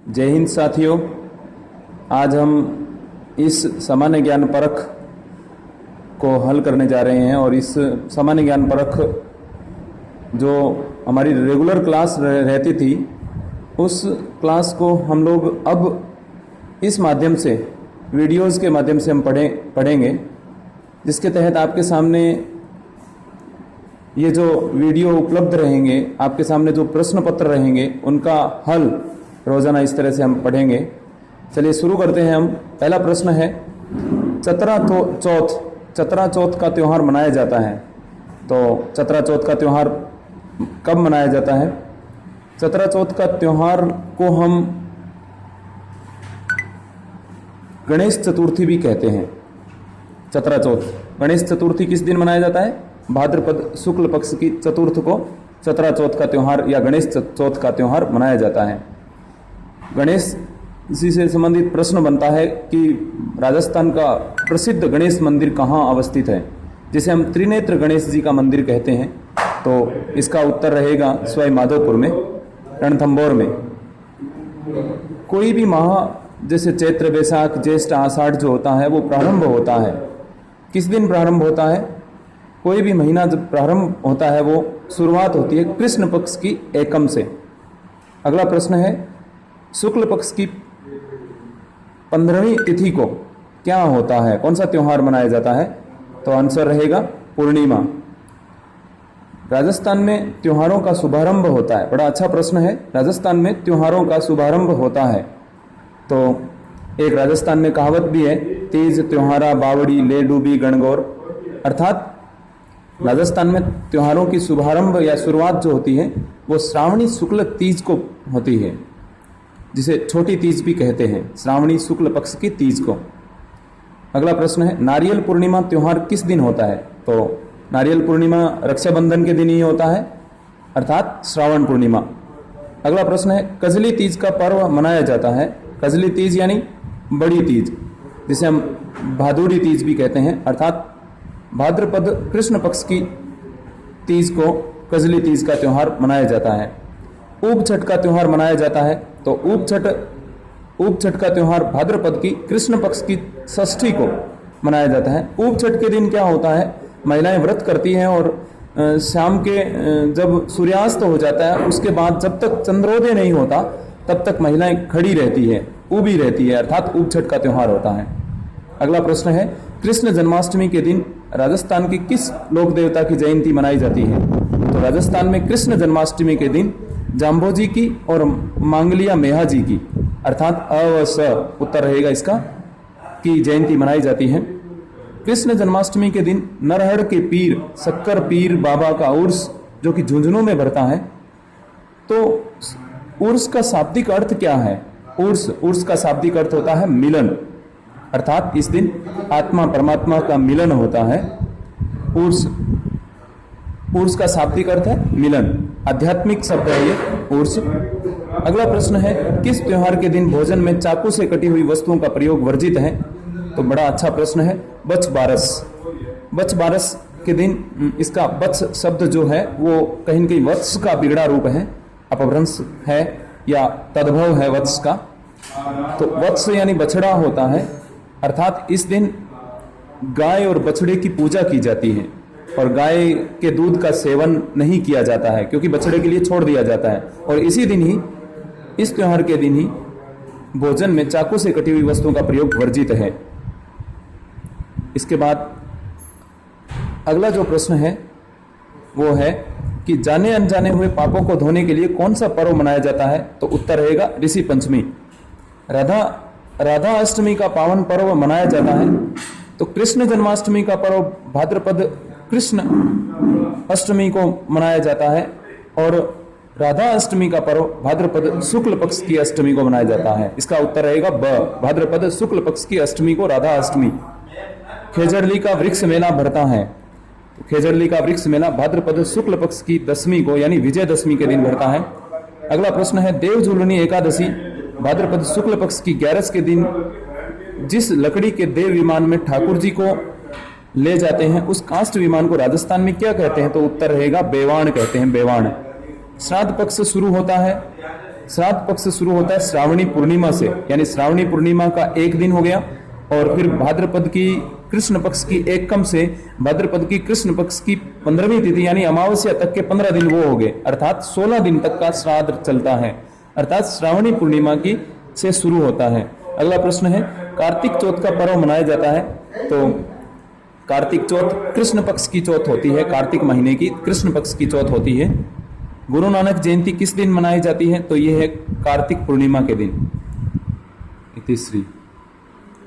जय हिंद साथियों। आज हम इस सामान्य ज्ञान परख को हल करने जा रहे हैं और इस सामान्य ज्ञान परख जो हमारी रेगुलर क्लास रहती थी उस क्लास को हम लोग अब इस माध्यम से वीडियोज़ के माध्यम से हम पढ़ेंगे, जिसके तहत आपके सामने ये जो वीडियो उपलब्ध रहेंगे, आपके सामने जो प्रश्न पत्र रहेंगे उनका हल रोज़ाना इस तरह से हम पढ़ेंगे। चलिए शुरू करते हैं हम। पहला प्रश्न है, चतरा चौथ का त्यौहार मनाया जाता है। तो चतरा चौथ का त्यौहार कब मनाया जाता है? चतरा चौथ का त्यौहार को हम गणेश चतुर्थी भी कहते हैं। चतरा चौथ गणेश चतुर्थी किस दिन मनाया जाता है? भाद्रपद शुक्ल पक्ष की चतुर्थ को चतरा चौथ का त्यौहार या गणेश चौथ का त्यौहार मनाया जाता है। गणेश इसी से संबंधित प्रश्न बनता है कि राजस्थान का प्रसिद्ध गणेश मंदिर कहाँ अवस्थित है, जिसे हम त्रिनेत्र गणेश जी का मंदिर कहते हैं। तो इसका उत्तर रहेगा सवाई माधोपुर में, रणथंभौर में। कोई भी माह जैसे चैत्र, बैसाख, ज्येष्ठ, आषाढ़ जो होता है वो प्रारंभ होता है। किस दिन प्रारंभ होता है? कोई भी महीना जब प्रारंभ होता है वो शुरुआत होती है कृष्ण पक्ष की एकम से। अगला प्रश्न है, शुक्ल पक्ष की 15वीं तिथि को क्या होता है? कौन सा त्यौहार मनाया जाता है? तो आंसर रहेगा पूर्णिमा। राजस्थान में त्योहारों का शुभारंभ होता है। बड़ा अच्छा प्रश्न है। राजस्थान में त्योहारों का शुभारंभ होता है। तो एक राजस्थान में कहावत भी है, तीज त्योहारा बावड़ी ले डूबी गणगौर। अर्थात राजस्थान में त्योहारों की शुभारंभ या शुरुआत जो होती है वो श्रावणी शुक्ल तीज को होती है, जिसे छोटी तीज भी कहते हैं, श्रावणी शुक्ल पक्ष की तीज को। अगला प्रश्न है, नारियल पूर्णिमा त्योहार किस दिन होता है? तो नारियल पूर्णिमा रक्षाबंधन के दिन ही होता है, अर्थात श्रावण पूर्णिमा। अगला प्रश्न है, कजली तीज का पर्व मनाया जाता है। कजली तीज यानी बड़ी तीज, जिसे हम भादुड़ी तीज भी कहते हैं, अर्थात भाद्रपद कृष्ण पक्ष की तीज को कजली तीज का त्यौहार मनाया जाता है। ऊब छठ का त्यौहार मनाया जाता है। तो ऊब छठ का त्यौहार भाद्रपद की कृष्ण पक्ष की षष्ठी को मनाया जाता है। ऊब छठ के दिन क्या होता है? महिलाएं व्रत करती हैं और शाम के जब सूर्यास्त हो जाता है उसके बाद जब तक चंद्रोदय नहीं होता तब तक महिलाएं खड़ी रहती है, ऊबी रहती है, अर्थात ऊब छठ का त्यौहार होता है। अगला प्रश्न है, कृष्ण जन्माष्टमी के दिन राजस्थान की किस लोक देवता की जयंती मनाई जाती है? तो राजस्थान में कृष्ण जन्माष्टमी के दिन जाम्बोजी की और मांगलिया मेहा जी की, अर्थात अ व स उत्तर रहेगा इसका, की जयंती मनाई जाती है। कृष्ण जन्माष्टमी के दिन नरहड़ के पीर शक्कर पीर बाबा का उर्स जो कि झुंझुनू में भरता है। तो उर्स का शाब्दिक अर्थ क्या है? उर्स का शाब्दिक अर्थ होता है मिलन, अर्थात इस दिन आत्मा परमात्मा का मिलन होता है। उर्स का शाब्दिक अर्थ है मिलन, आध्यात्मिक शब्द है ये उर्स। अगला प्रश्न है, किस त्योहार के दिन भोजन में चाकू से कटी हुई वस्तुओं का प्रयोग वर्जित है? तो बड़ा अच्छा प्रश्न है, बच बारस के दिन। इसका बच शब्द जो है वो कहीं न कहीं वत्स का बिगड़ा रूप है, अपभ्रंश है या तद्भव है वत्स का। तो वत्स यानी बछड़ा होता है, अर्थात इस दिन गाय और बछड़े की पूजा की जाती है और गाय के दूध का सेवन नहीं किया जाता है क्योंकि बछड़े के लिए छोड़ दिया जाता है। और इसी दिन ही, इस त्योहार के दिन ही भोजन में चाकू से कटी हुई वस्तुओं का प्रयोग वर्जित है। इसके बाद अगला जो प्रश्न है वो है कि जाने अनजाने हुए पापों को धोने के लिए कौन सा पर्व मनाया जाता है? तो उत्तर रहेगा ऋषि पंचमी। राधा अष्टमी का पावन पर्व मनाया जाता है। तो कृष्ण जन्माष्टमी का पर्व भाद्रपद कृष्ण अष्टमी को मनाया जाता है और राधा अष्टमी का पर्व भाद्रपद शुक्ल पक्ष की अष्टमी को मनाया जाता है। इसका उत्तर रहेगा ब, भाद्रपद शुक्ल पक्ष की अष्टमी को राधा अष्टमी। खेजड़ली का वृक्ष मेला भरता है। तो खेजड़ली का वृक्ष मेला भाद्रपद शुक्ल पक्ष की दशमी को यानी विजयदशमी के दिन भरता है। अगला प्रश्न है, देव झूलनी एकादशी भाद्रपद शुक्ल पक्ष की 11 के दिन जिस लकड़ी के देव विमान में ठाकुर जी को ले जाते हैं उस काष्ठ विमान को राजस्थान में क्या कहते हैं? तो उत्तर रहेगा बेवाण कहते हैं, बेवाण। श्राद्ध पक्ष शुरू होता है श्राद्ध पक्ष शुरू होता है श्रावणी पूर्णिमा से, यानी श्रावणी पूर्णिमा का एक दिन हो गया, और फिर भाद्रपद की कृष्ण पक्ष की एकम से भाद्रपद की कृष्ण पक्ष की 15वीं तिथि यानी अमावस्या तक के 15 दिन वो हो गए, अर्थात 16 दिन तक का श्राद्ध चलता है, अर्थात श्रावणी पूर्णिमा की से शुरू होता है। अगला प्रश्न है, कार्तिक चौथ का पर्व मनाया जाता है, तो कार्तिक चौथ कृष्ण पक्ष की चौथ होती है, कार्तिक महीने की कृष्ण पक्ष की चौथ होती है। गुरु नानक जयंती किस दिन मनाई जाती है, तो यह है कार्तिक पूर्णिमा के दिन। 33